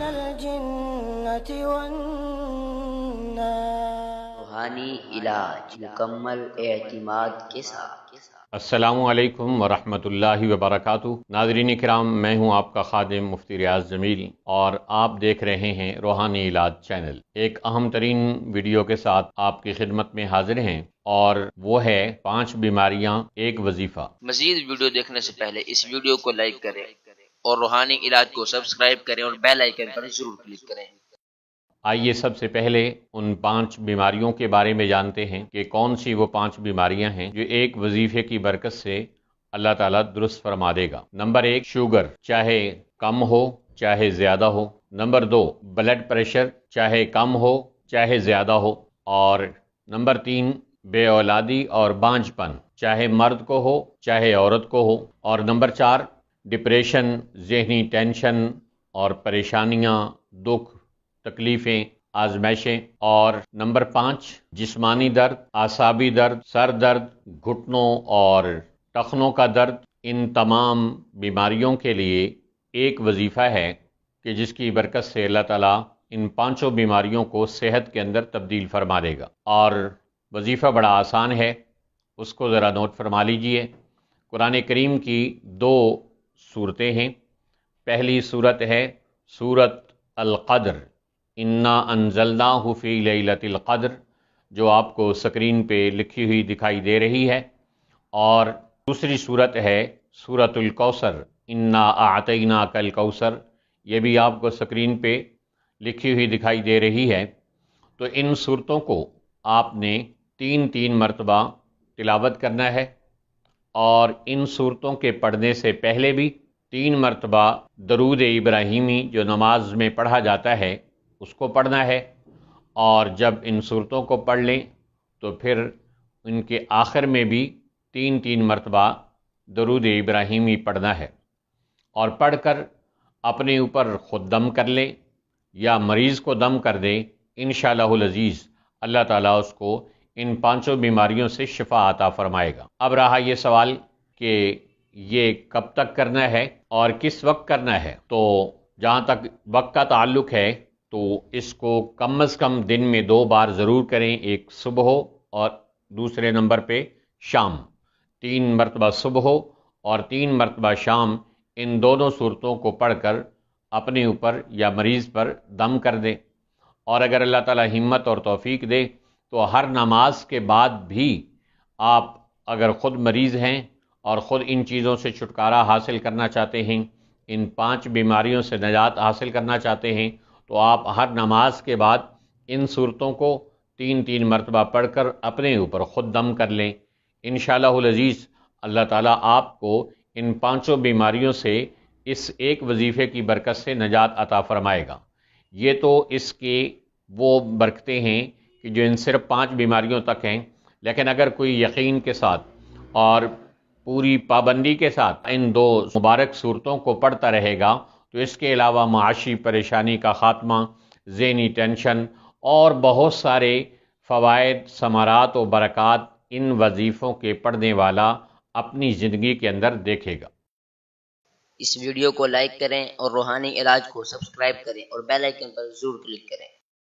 الجنة والناس روحانی علاج مکمل اعتماد کے ساتھ۔ السلام علیکم ورحمۃ اللہ وبرکاتہ۔ ناظرین کرام، میں ہوں آپ کا خادم مفتی ریاض جمیل اور آپ دیکھ رہے ہیں روحانی علاج چینل۔ ایک اہم ترین ویڈیو کے ساتھ آپ کی خدمت میں حاضر ہیں اور وہ ہے 5 بیماریاں ایک وظیفہ۔ مزید ویڈیو دیکھنے سے پہلے اس ویڈیو کو لائک کریں اور روحانی علاج کو سبسکرائب کریں اور بیل آئیکن پر ضرور کلک کریں۔ آئیے سب سے پہلے ان 5 بیماریوں کے بارے میں جانتے ہیں کہ کون سی وہ 5 بیماریاں ہیں جو ایک وظیفے کی برکت سے اللہ تعالیٰ درست فرما دے گا۔ نمبر 1 شوگر، چاہے کم ہو چاہے زیادہ ہو۔ نمبر 2 بلڈ پریشر، چاہے کم ہو چاہے زیادہ ہو۔ اور نمبر 3 بے اولادی اور بانجھ پن، چاہے مرد کو ہو چاہے عورت کو ہو۔ اور نمبر 4 ڈپریشن، ذہنی ٹینشن اور پریشانیاں، دکھ، تکلیفیں، آزمائشیں۔ اور نمبر 5 جسمانی درد، اعصابی درد، سر درد، گھٹنوں اور ٹخنوں کا درد۔ ان تمام بیماریوں کے لیے ایک وظیفہ ہے کہ جس کی برکت سے اللہ تعالیٰ ان 5 بیماریوں کو صحت کے اندر تبدیل فرما دے گا۔ اور وظیفہ بڑا آسان ہے، اس کو ذرا نوٹ فرما لیجئے۔ قرآن کریم کی 2 صورتیں ہیں۔ پہلی صورت ہے سورۃ القدر، انا انزلناہ فی لیلۃ القدر، جو آپ کو سکرین پہ لکھی ہوئی دکھائی دے رہی ہے۔ اور دوسری صورت ہے سورۃ الکوثر، انا اعطیناک الکوثر، یہ بھی آپ کو سکرین پہ لکھی ہوئی دکھائی دے رہی ہے۔ تو ان صورتوں کو آپ نے 3 مرتبہ تلاوت کرنا ہے، اور ان صورتوں کے پڑھنے سے پہلے بھی 3 مرتبہ درود ابراہیمی جو نماز میں پڑھا جاتا ہے اس کو پڑھنا ہے۔ اور جب ان صورتوں کو پڑھ لیں تو پھر ان کے آخر میں بھی 3 مرتبہ درود ابراہیمی پڑھنا ہے، اور پڑھ کر اپنے اوپر خود دم کر لیں یا مریض کو دم کر دیں، انشاءاللہ العزیز اللہ تعالیٰ اس کو ان 5 بیماریوں سے شفا عطا فرمائے گا۔ اب رہا یہ سوال کہ یہ کب تک کرنا ہے اور کس وقت کرنا ہے، تو جہاں تک وقت کا تعلق ہے تو اس کو کم از کم دن میں 2 بار ضرور کریں، ایک صبح اور دوسرے نمبر پہ شام۔ 3 مرتبہ صبح اور 3 مرتبہ شام ان دونوں صورتوں کو پڑھ کر اپنے اوپر یا مریض پر دم کر دیں۔ اور اگر اللہ تعالیٰ ہمت اور توفیق دے تو ہر نماز کے بعد بھی آپ اگر خود مریض ہیں اور خود ان چیزوں سے چھٹکارا حاصل کرنا چاہتے ہیں، ان 5 بیماریوں سے نجات حاصل کرنا چاہتے ہیں، تو آپ ہر نماز کے بعد ان صورتوں کو 3 مرتبہ پڑھ کر اپنے اوپر خود دم کر لیں۔ انشاءاللہ العزیز اللہ تعالیٰ آپ کو ان 5 بیماریوں سے اس ایک وظیفے کی برکت سے نجات عطا فرمائے گا۔ یہ تو اس کے وہ برکتیں ہیں کہ جو ان صرف 5 بیماریوں تک ہیں، لیکن اگر کوئی یقین کے ساتھ اور پوری پابندی کے ساتھ ان 2 مبارک صورتوں کو پڑھتا رہے گا تو اس کے علاوہ معاشی پریشانی کا خاتمہ، ذہنی ٹینشن اور بہت سارے فوائد، ثمرات و برکات ان وظیفوں کے پڑھنے والا اپنی زندگی کے اندر دیکھے گا۔ اس ویڈیو کو لائک کریں اور روحانی علاج کو سبسکرائب کریں اور بیل آئیکن پر ضرور کلک کریں۔